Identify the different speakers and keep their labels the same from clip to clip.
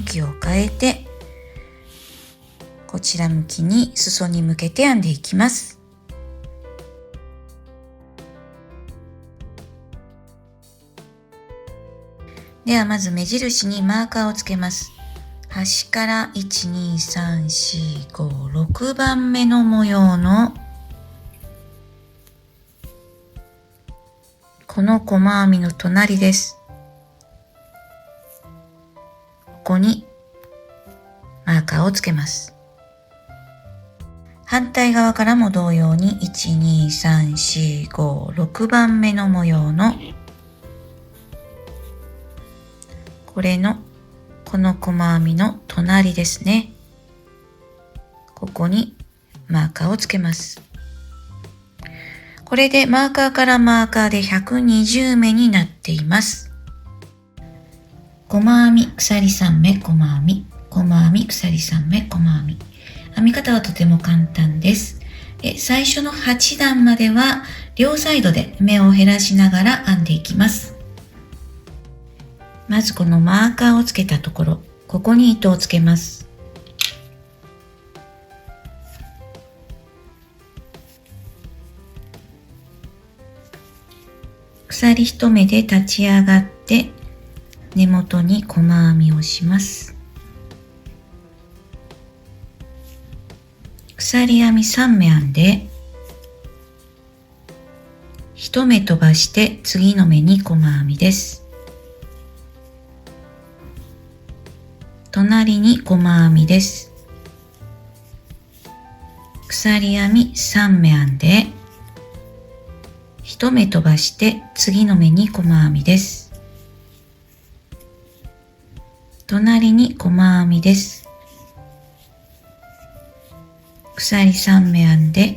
Speaker 1: きを変えて、こちら向きに裾に向けて編んでいきます。ではまず目印にマーカーをつけます。端から1、2、3、4、5、6番目の模様のこの細編みの隣です。ここにマーカーをつけます。反対側からも同様に1、2、3、4、5、6番目の模様のこの細編みの隣ですね。ここにマーカーをつけます。これでマーカーからマーカーで120目になっています。細編み、鎖3目、細編み、細編み、鎖3目、細編み。編み方はとても簡単です。最初の8段までは両サイドで目を減らしながら編んでいきます。まずこのマーカーをつけたところ、ここに糸をつけます。鎖1目で立ち上がって根元に細編みをします。鎖編み3目編んで1目飛ばして次の目に細編みです。隣に細編みです。鎖編み3目編んで1目飛ばして次の目に細編みです。隣に細編みです。鎖3目編んで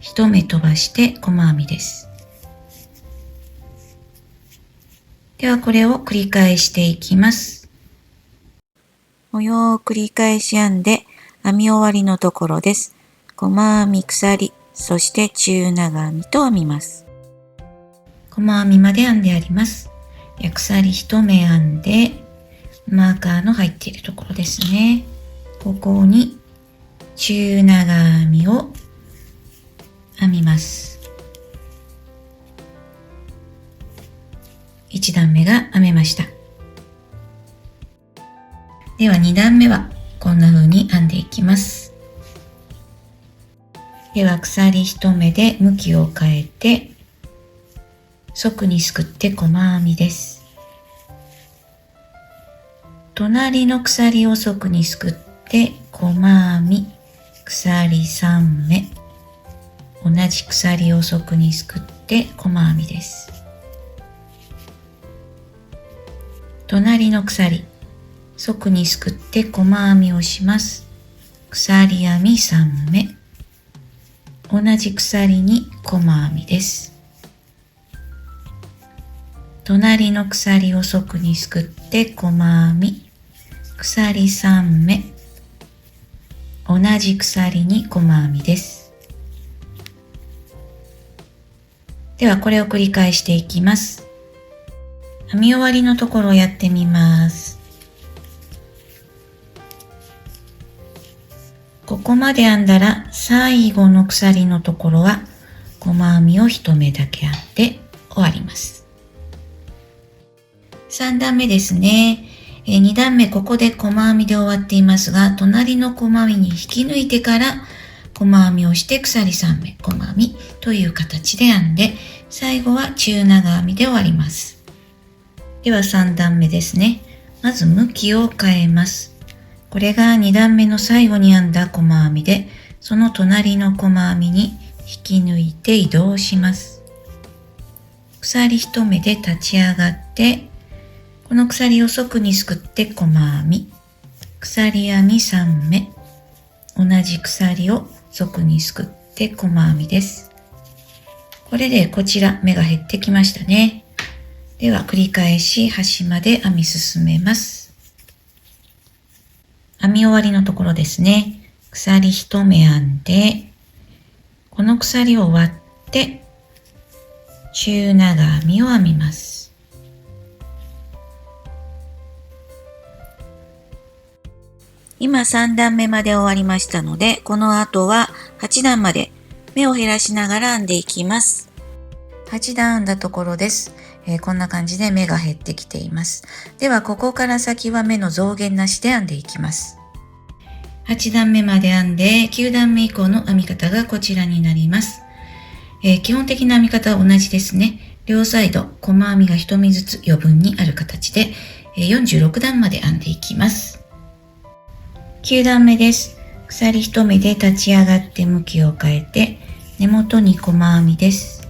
Speaker 1: 1目飛ばして細編みです。ではこれを繰り返していきます。模様を繰り返し編んで編み終わりのところです。細編み、鎖、そして中長編みと編みます。細編みまで編んであります。鎖1目編んでマーカーの入っているところですね。ここに中長編みを編みます。1段目が編めました。では2段目はこんな風に編んでいきます。では鎖1目で向きを変えて側にすくって細編みです。隣の鎖を側にすくって細編み、鎖3目、同じ鎖を側にすくって細編みです。隣の鎖側にすくって細編みをします。鎖編み3目、同じ鎖に細編みです。隣の鎖を側にすくって細編み、鎖3目、同じ鎖に細編みです。ではこれを繰り返していきます。編み終わりのところをやってみます。ここまで編んだら最後の鎖のところは細編みを1目だけ編んで終わります。3段目ですね。2段目ここで細編みで終わっていますが、隣の細編みに引き抜いてから細編みをして鎖3目細編みという形で編んで、最後は中長編みで終わります。では3段目ですね。まず向きを変えます。これが2段目の最後に編んだ細編みで、その隣の細編みに引き抜いて移動します。鎖1目で立ち上がって、この鎖を側にすくって細編み、鎖編み3目、同じ鎖を側にすくって細編みです。これでこちら目が減ってきましたね。では繰り返し端まで編み進めます。編み終わりのところですね。鎖1目編んで、この鎖を割って中長編みを編みます。今3段目まで終わりましたので、この後は8段まで目を減らしながら編んでいきます。8段編んだところです。こんな感じで目が減ってきています。ではここから先は目の増減なしで編んでいきます。8段目まで編んで9段目以降の編み方がこちらになります。基本的な編み方は同じですね。両サイド細編みが1目ずつ余分にある形で46段まで編んでいきます。9段目です。鎖1目で立ち上がって向きを変えて根元に細編みです。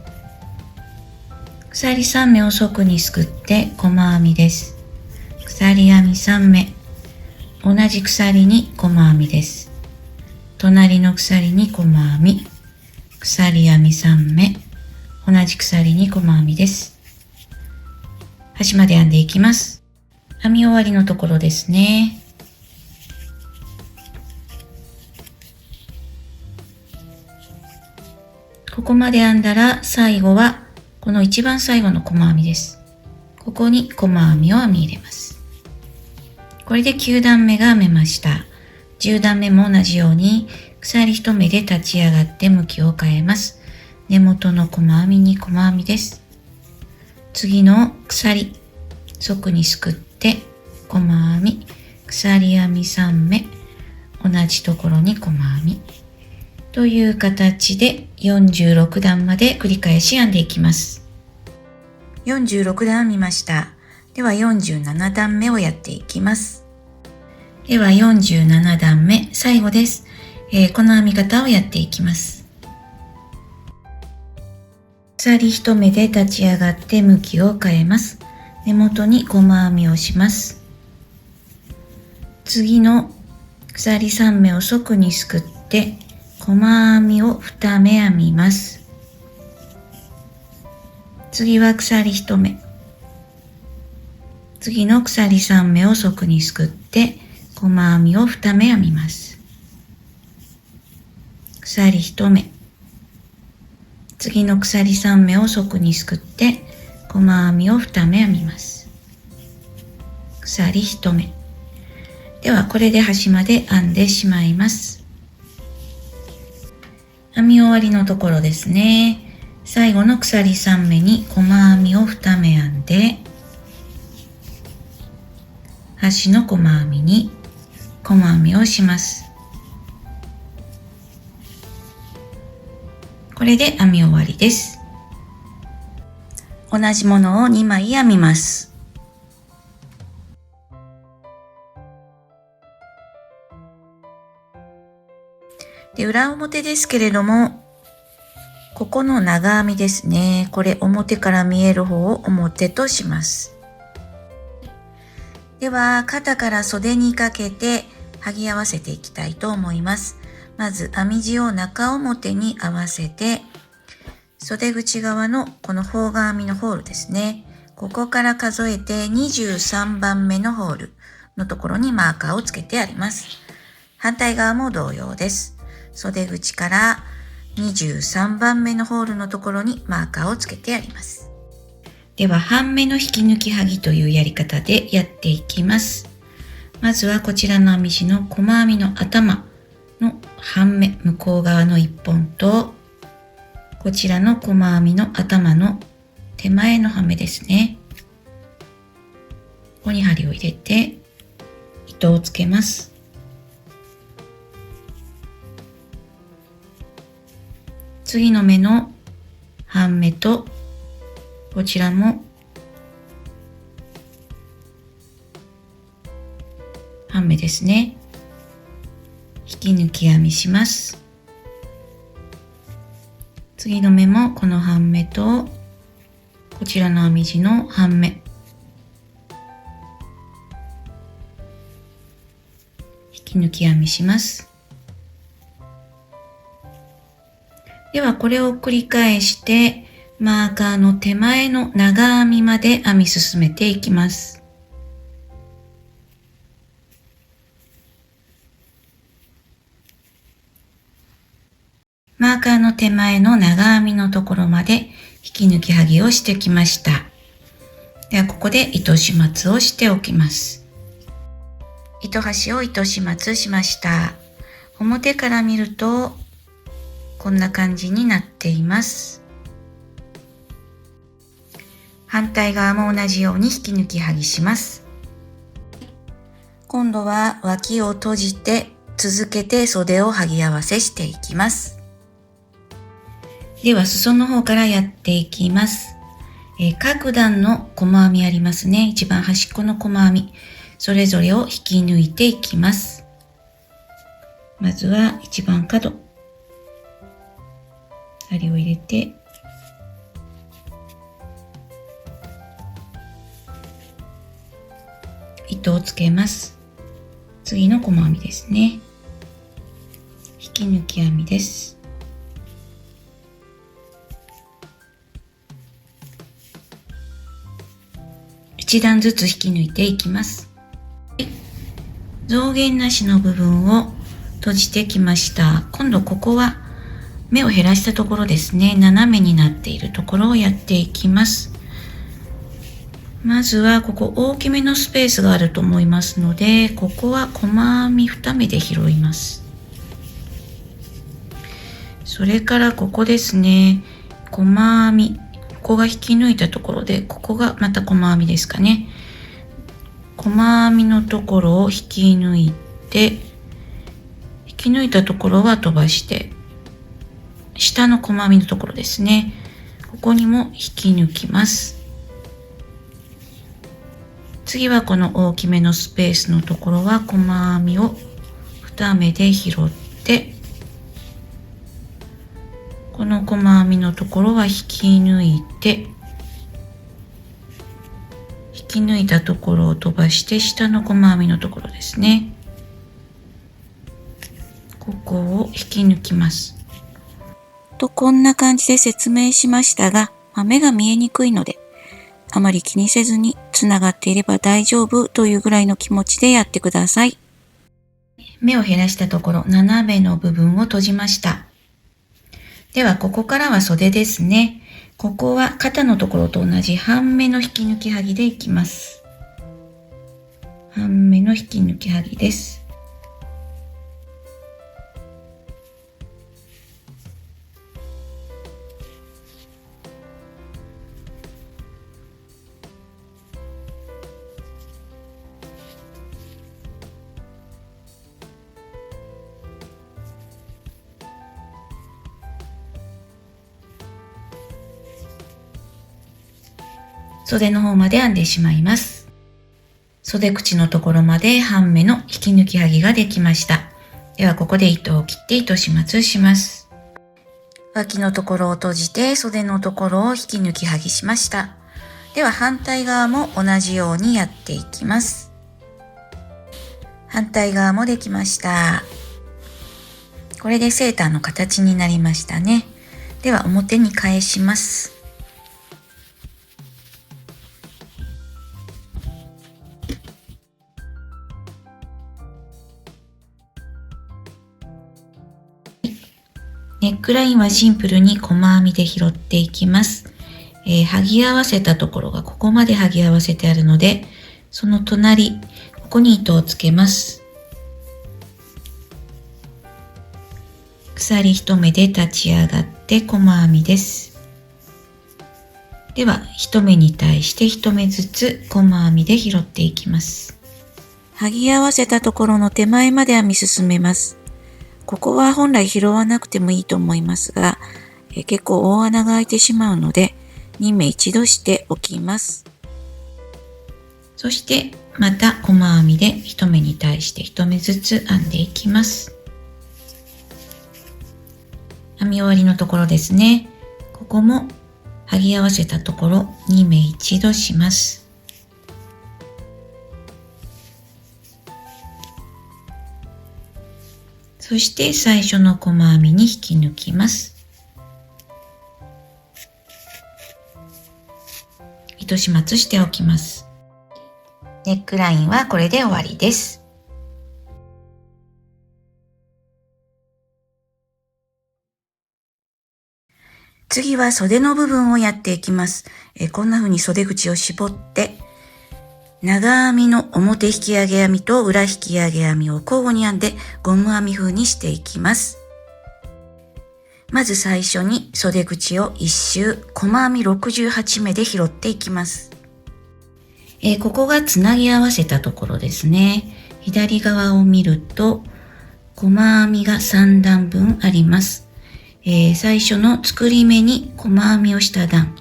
Speaker 1: 鎖3目を側にすくって細編みです。鎖編み3目、同じ鎖に細編みです。隣の鎖に細編み、鎖編み3目、同じ鎖に細編みです。端まで編んでいきます。編み終わりのところですね。ここまで編んだら最後はこの一番最後の細編みです。ここに細編みを編み入れます。これで9段目が編めました。10段目も同じように鎖1目で立ち上がって向きを変えます。根元の細編みに細編みです。次の鎖、側にすくって細編み、鎖編み3目、同じところに細編みという形で46段まで繰り返し編んでいきます。46段編みました。では47段目をやっていきます。では47段目、最後です。この編み方をやっていきます。鎖1目で立ち上がって向きを変えます。根元に細編みをします。次の鎖3目を側にすくって細編みを2目編みます。次は鎖1目。次の鎖3目を側にすくって細編みを2目編みます。鎖1目。次の鎖3目を側にすくって細編みを2目編みます。鎖1目。ではこれで端まで編んでしまいます。編み終わりのところですね。最後の鎖3目に細編みを2目編んで、端の細編みに細編みをします。これで編み終わりです。同じものを2枚編みます。で、裏表ですけれども、ここの長編みですね。これ表から見える方を表とします。では、肩から袖にかけて剥ぎ合わせていきたいと思います。まず編み地を中表に合わせて、袖口側のこの方側編みのホールですね。ここから数えて23番目のホールのところにマーカーをつけてあります。反対側も同様です。袖口から23番目のホールのところにマーカーをつけてあります。では半目の引き抜きはぎというやり方でやっていきます。まずはこちらの編み地の細編みの頭の半目向こう側の1本と、こちらの細編みの頭の手前の半目ですね。ここに針を入れて糸をつけます。次の目の半目とこちらも半目ですね。引き抜き編みします。次の目もこの半目とこちらの編み地の半目、引き抜き編みします。ではこれを繰り返してマーカーの手前の長編みまで編み進めていきます。マーカーの手前の長編みのところまで引き抜きはぎをしてきました。ではここで糸始末をしておきます。糸端を糸始末しました。表から見るとこんな感じになっています。反対側も同じように引き抜きはぎします。今度は脇を閉じて続けて袖をはぎ合わせしていきます。では裾の方からやっていきます。各段の細編みありますね。一番端っこの細編み、それぞれを引き抜いていきます。まずは一番角、針を入れて、糸をつけます。次の細編みですね。引き抜き編みです。一段ずつ引き抜いていきます。増減なしの部分を閉じてきました。今度ここは目を減らしたところですね。斜めになっているところをやっていきます。まずはここ大きめのスペースがあると思いますので、ここは細編み2目で拾います。それからここですね。細編み、ここが引き抜いたところで、ここがまた細編みですかね。細編みのところを引き抜いて、引き抜いたところは飛ばして、下の細編みのところですね。ここにも引き抜きます。次はこの大きめのスペースのところは細編みを2目で拾って、この細編みのところは引き抜いて、引き抜いたところを飛ばして下の細編みのところですね。ここを引き抜きます。
Speaker 2: とこんな感じで説明しましたが、目が見えにくいので、あまり気にせずにつながっていれば大丈夫というぐらいの気持ちでやってください。
Speaker 1: 目を減らしたところ、斜めの部分を閉じました。ではここからは袖ですね。ここは肩のところと同じ半目の引き抜きはぎでいきます。半目の引き抜きはぎです。袖の方まで編んでしまいます。袖口のところまで半目の引き抜きはぎができました。ではここで糸を切って糸始末します。脇のところを閉じて袖のところを引き抜きはぎしました。では反対側も同じようにやっていきます。反対側もできました。これでセーターの形になりましたね。では表に返します。ネックラインはシンプルに細編みで拾っていきます。はぎ合わせたところがここまではぎ合わせてあるので、その隣、ここに糸をつけます。鎖1目で立ち上がって細編みです。では1目に対して1目ずつ細編みで拾っていきます。
Speaker 2: はぎ合わせたところの手前まで編み進めます。ここは本来拾わなくてもいいと思いますが、結構大穴が開いてしまうので、2目一度しておきます。
Speaker 1: そしてまた細編みで1目に対して1目ずつ編んでいきます。編み終わりのところですね。ここもはぎ合わせたところ2目一度します。そして最初の細編みに引き抜きます。糸始末しておきます。ネックラインはこれで終わりです。
Speaker 2: 次は袖の部分をやっていきます。こんな風に袖口を絞って
Speaker 1: 長編みの表引き上げ編みと裏引き上げ編みを交互に編んでゴム編み風にしていきます。まず最初に袖口を1周細編み68目で拾っていきます。ここがつなぎ合わせたところですね。左側を見ると細編みが3段分あります。最初の作り目に細編みをした段、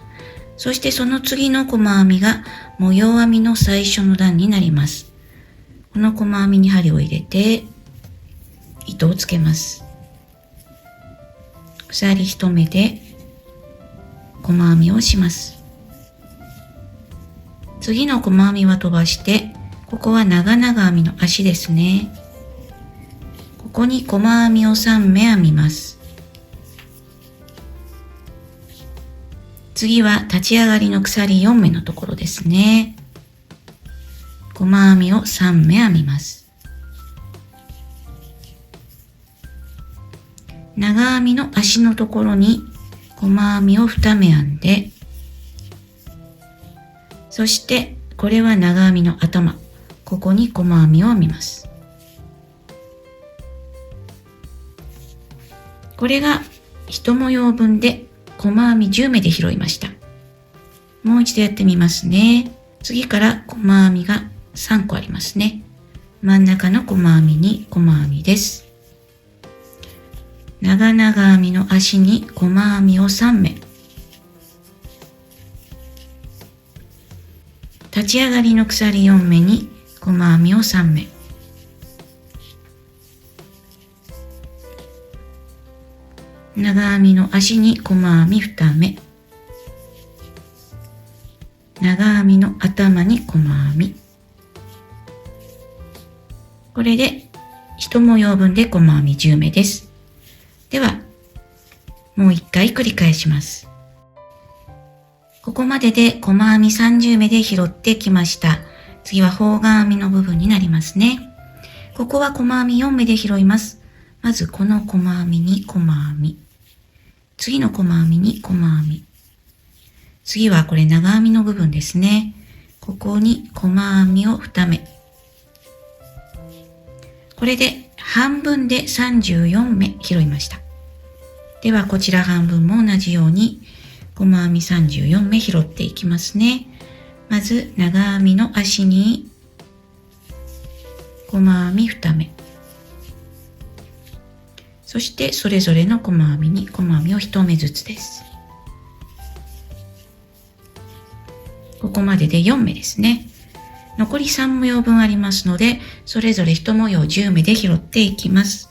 Speaker 1: そしてその次の細編みが模様編みの最初の段になります。この細編みに針を入れて糸をつけます。鎖1目で細編みをします。次の細編みは飛ばして、ここは長々編みの足ですね。ここに細編みを3目編みます。次は立ち上がりの鎖4目のところですね。細編みを3目編みます。長編みの足のところに細編みを2目編んで、そしてこれは長編みの頭、ここに細編みを編みます。これが1模様分で細編み10目で拾いました。もう一度やってみますね。次から細編みが3個ありますね。真ん中の細編みに細編みです。長々編みの足に細編みを3目。立ち上がりの鎖4目に細編みを3目。長編みの足に細編み2目。長編みの頭に細編み。これで1模様分で細編み10目です。では、もう一回繰り返します。ここまでで細編み30目で拾ってきました。次は方眼編みの部分になりますね。ここは細編み4目で拾います。まずこの細編みに細編み。次の細編みに細編み。次はこれ長編みの部分ですね。ここに細編みを2目。これで半分で34目拾いました。ではこちら半分も同じように細編み34目拾っていきますね。まず長編みの足に細編み2目。そしてそれぞれの細編みに細編みを1目ずつです。ここまでで4目ですね。残り3模様分ありますので、それぞれ1模様10目で拾っていきます。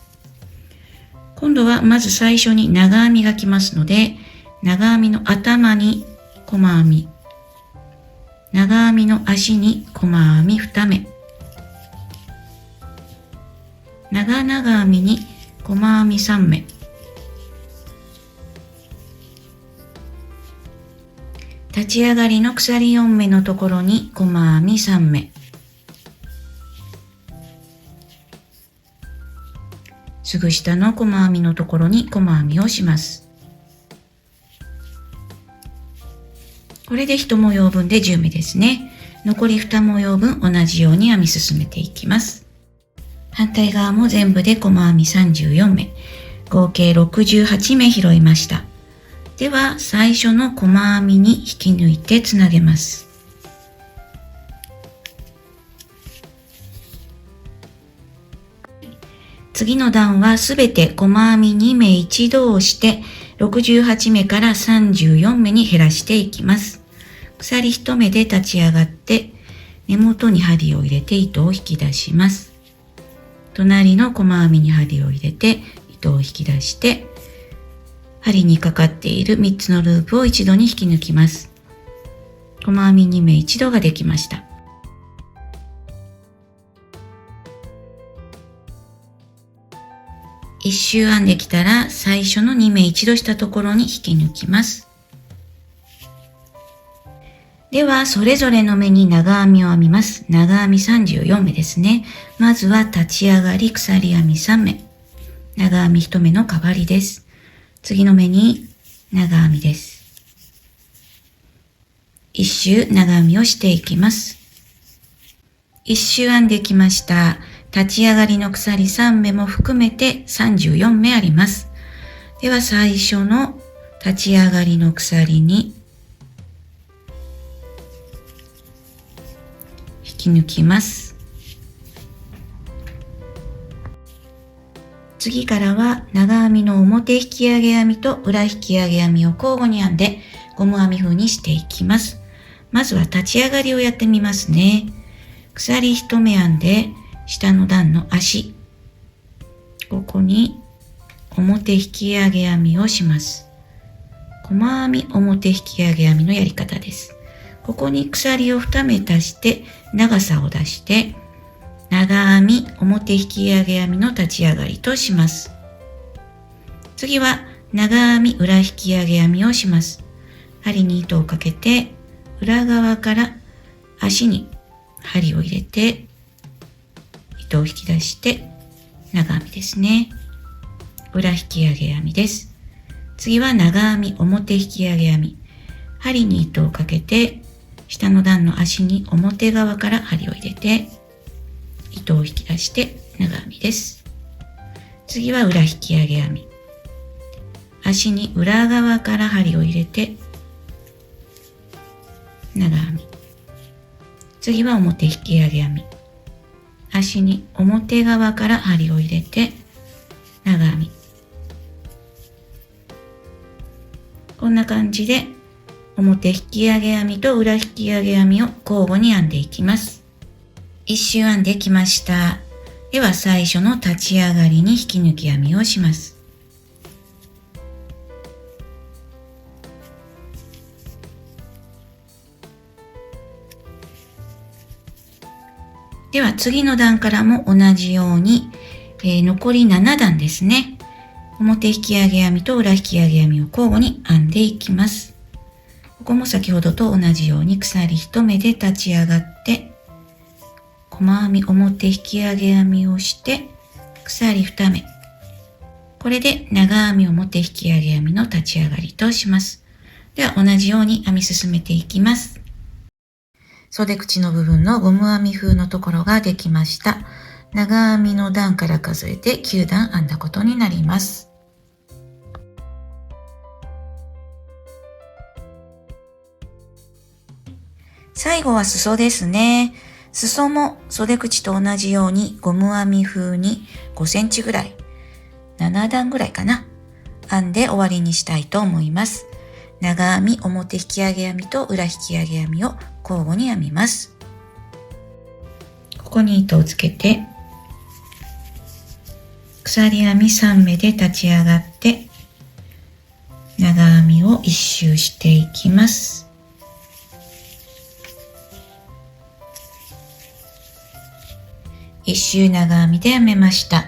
Speaker 1: 今度はまず最初に長編みが来ますので、長編みの頭に細編み、長編みの足に細編み2目、長々編みに細編み3目、立ち上がりの鎖4目のところに細編み3目、すぐ下の細編みのところに細編みをします。これで1模様分で10目ですね。残り2模様分同じように編み進めていきます。反対側も全部で細編み34目、合計68目拾いました。では最初の細編みに引き抜いてつなげます。次の段はすべて細編み2目一度をして68目から34目に減らしていきます。鎖1目で立ち上がって根元に針を入れて糸を引き出します。隣の細編みに針を入れて糸を引き出して針にかかっている3つのループを一度に引き抜きます。細編み2目一度ができました。1周編んできたら最初の2目一度したところに引き抜きます。ではそれぞれの目に長編みを編みます。長編み34目ですね。まずは立ち上がり鎖編み3目、長編み1目の変わりです。次の目に長編みです。1周長編みをしていきます。一周編んできました。立ち上がりの鎖3目も含めて34目あります。では最初の立ち上がりの鎖に引き抜きます。次からは長編みの表引き上げ編みと裏引き上げ編みを交互に編んでゴム編み風にしていきます。まずは立ち上がりをやってみますね。鎖1目編んで下の段の足、ここに表引き上げ編みをします。細編み表引き上げ編みのやり方です。ここに鎖を2目足して長さを出して長編み表引き上げ編みの立ち上がりとします。次は長編み裏引き上げ編みをします。針に糸をかけて裏側から足に針を入れて糸を引き出して長編みですね。裏引き上げ編みです。次は長編み表引き上げ編み。針に糸をかけて下の段の足に表側から針を入れて糸を引き出して長編みです。次は裏引き上げ編み。足に裏側から針を入れて長編み。次は表引き上げ編み。足に表側から針を入れて長編み。こんな感じで表引き上げ編みと裏引き上げ編みを交互に編んでいきます。一周編んできました。では最初の立ち上がりに引き抜き編みをします。では次の段からも同じように、残り7段ですね。表引き上げ編みと裏引き上げ編みを交互に編んでいきます。ここも先ほどと同じように鎖1目で立ち上がって細編み表引き上げ編みをして鎖2目。これで長編み表引き上げ編みの立ち上がりとします。では同じように編み進めていきます。袖口の部分のゴム編み風のところができました。長編みの段から数えて9段編んだことになります。最後は裾ですね。裾も袖口と同じようにゴム編み風に5センチぐらい、7段ぐらいかな、編んで終わりにしたいと思います。長編み表引き上げ編みと裏引き上げ編みを交互に編みます。ここに糸をつけて鎖編み3目で立ち上がって長編みを1周していきます。1周長編みで編めました。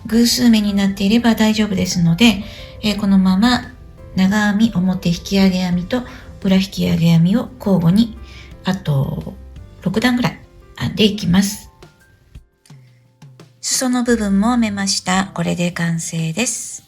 Speaker 1: 偶数目になっていれば大丈夫ですので、このまま長編み表引き上げ編みと裏引き上げ編みを交互にあと6段ぐらい編んでいきます。裾の部分も編めました。これで完成です。